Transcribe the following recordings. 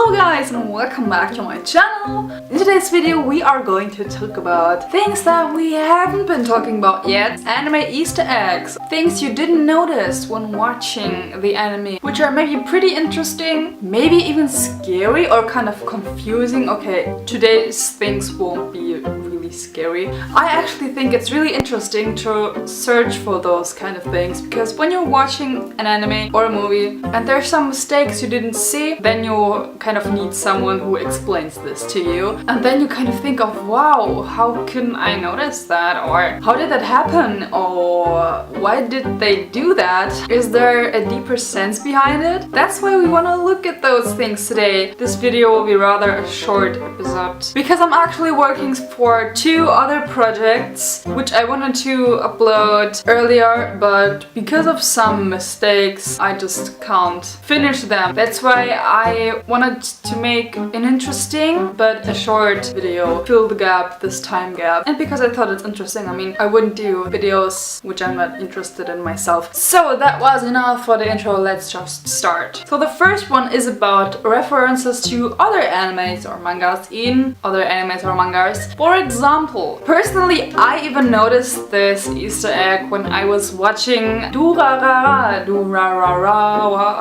Hello guys and welcome back to my channel. In today's video we are going to talk about things that we haven't been talking about yet. Anime Easter eggs. Things you didn't notice when watching the anime, which are maybe pretty interesting, maybe even scary or kind of confusing. Okay, today's things won't be really scary. I actually think it's really interesting to search for those kind of things, because when you're watching an anime or a movie and there's some mistakes you didn't see, then you kind of need someone who explains this to you, and then you kind of think of, wow, how couldn't I notice that, or how did that happen, or why did they do that? Is there a deeper sense behind it? That's why we want to look at those things today. This video will be rather a short episode because I'm actually working for two other projects which I wanted to upload earlier, but because of some mistakes I just can't finish them. That's why I wanted to make an interesting but a short video, fill the gap, this time gap. And because I thought it's interesting, I mean, I wouldn't do videos which I'm not interested in myself. So that was enough for the intro, let's just start. So the first one is about references to other animes or mangas in other animes or mangas. For example, personally I even noticed this Easter egg when I was watching Durarara,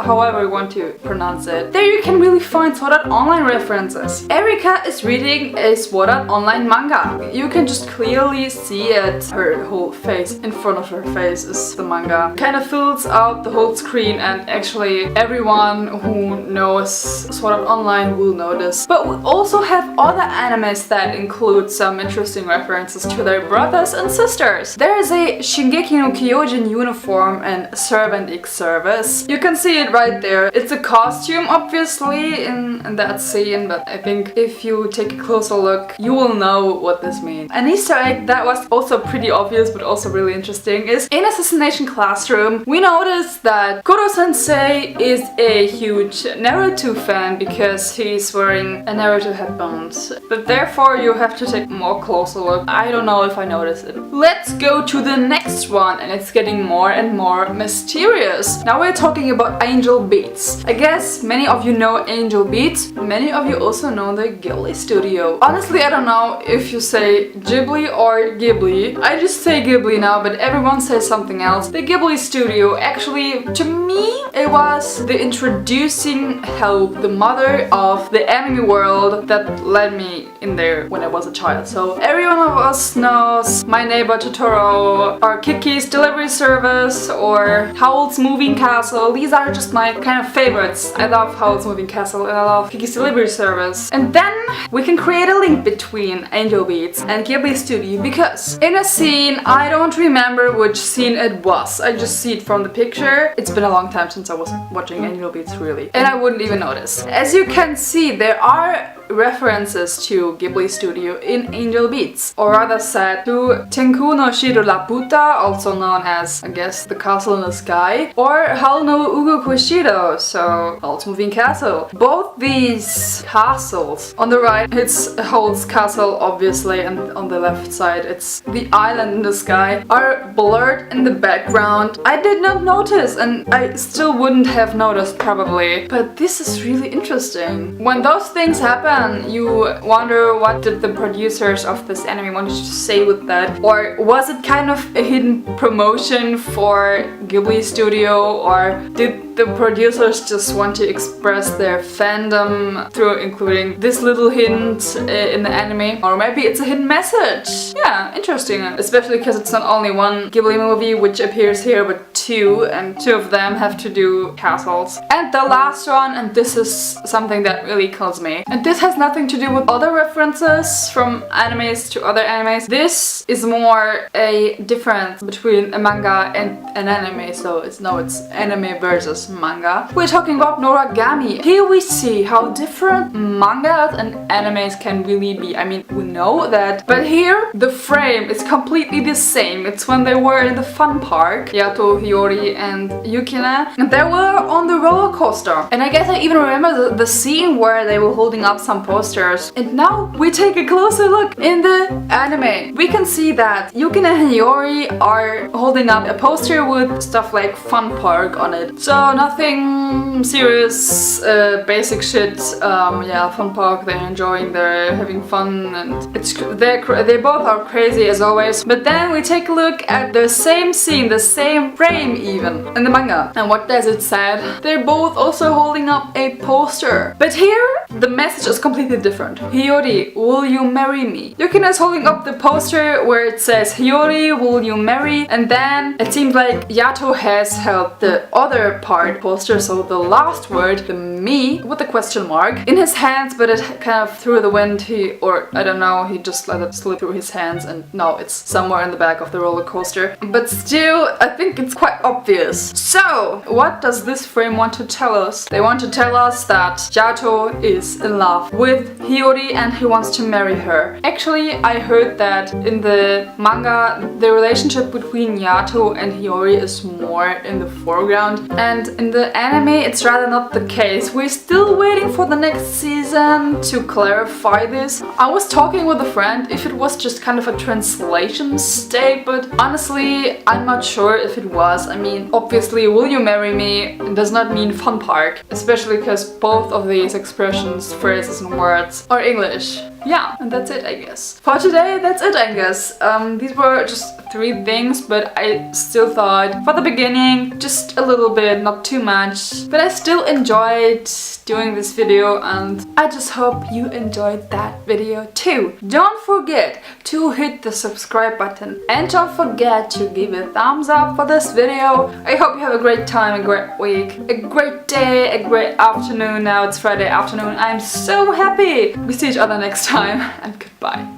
however you want to pronounce it. There you can really find Sword Art Online references. Erika is reading a Sword Art Online manga. You can just clearly see it. Her whole face, in front of her face, is the manga. Kind of fills out the whole screen, and actually everyone who knows Sword Art Online will notice. But we also have other animes that include some interesting references to their brothers and sisters. There is a Shingeki no Kyojin uniform and Servant X service. You can see it right there. It's a costume obviously in that scene, but I think if you take a closer look you will know what this means. An Easter egg that was also pretty obvious but also really interesting is in Assassination Classroom we noticed that Koro-sensei is a huge Naruto fan because he's wearing a Naruto headband. But therefore you have to take a more closer look. I don't know if I noticed it. Let's go to the next one, and it's getting more and more mysterious. Now we're talking about Angel Beats. I guess many of you know Angel Beats. Many of you also know the Ghibli studio. Honestly, I don't know if you say Ghibli or Ghibli. I just say Ghibli now, but everyone says something else. The Ghibli studio, actually, to me, it was the introducing help, the mother of the anime world that led me in there when I was a child. So every one of us knows My Neighbor Totoro, or Kiki's Delivery Service, or Howl's Moving Castle. These are just my kind of favorites. I love Howl's Moving Castle and I love Kiki's Delivery Service. And then we can create a link between Angel Beats and Ghibli Studio, because in a scene, I don't remember which scene it was. I just see it from the picture. It's been a long time since I was watching Angel Beats, really. And I wouldn't even notice. As you can see, there are references to Ghibli Studio in Angel Beats, or rather said to Tenku no Shiro la Puta, also known as, I guess, the castle in the sky, or Howl no Ugoku Shiro, so Howl's Moving Castle. Both these castles, on the right it's Howl's castle obviously, and on the left side it's the island in the sky, are blurred in the background. I did not notice, and I still wouldn't have noticed probably, but this is really interesting. When those things happen, you wonder what did the producers of this anime wanted to say with that, or was it kind of a hidden promotion for Ghibli Studio, or did the producers just want to express their fandom through including this little hint in the anime, or maybe it's a hidden message. Yeah, interesting, especially because it's not only one Ghibli movie which appears here, but two, and two of them have to do castles. And the last one, and this is something that really kills me, and this has nothing to do with other references from animes to other animes. This is more a difference between a manga and an anime, so it's anime versus manga. We're talking about Noragami. Here we see how different mangas and animes can really be. I mean, we know that, but here the frame is completely the same. It's when they were in the fun park, Yato, Hiyori and Yukina, and they were on the roller coaster. And I guess I even remember the scene where they were holding up some posters. And now we take a closer look in the anime. We can see that Yukina and Hiyori are holding up a poster with stuff like Fun Park on it. So nothing serious, basic shit. Yeah, Fun Park, they're enjoying, they're having fun, and they both are crazy as always. But then we take a look at the same scene, the same frame even, in the manga. And what does it say? They're both also holding up a poster. But here, the message is completely different. Hiyori, will you marry me? Yukina is holding up the poster where it says, Hiyori, will you marry? And then it seems like Yato has held the other part poster, so the last word, the me, with the question mark, in his hands, but it kind of through the wind, or I don't know, he just let it slip through his hands, and now it's somewhere in the back of the roller coaster. But still, I think it's quite obvious. So, what does this frame want to tell us? They want to tell us that Yato is in love with Hiyori and he wants to marry her. Actually, I heard that in the manga, the relationship between Yato and Hiyori is more in the foreground, and in the anime, it's rather not the case. We're still waiting for the next season to clarify this. I was talking with a friend if it was just kind of a translation mistake, but honestly, I'm not sure if it was. I mean, obviously, will you marry me does not mean Fun Park, especially because both of these expressions, phrases and words are English. Yeah, and that's it, I guess. For today, that's it, I guess. These were just 3 things, but I still thought for the beginning, just a little bit, not too much. But I still enjoyed doing this video, and I just hope you enjoyed that video too. Don't forget to hit the subscribe button, and don't forget to give a thumbs up for this video. I hope you have a great time, a great week, a great day, a great afternoon. Now it's Friday afternoon. I'm so happy. We see each other next time, and goodbye.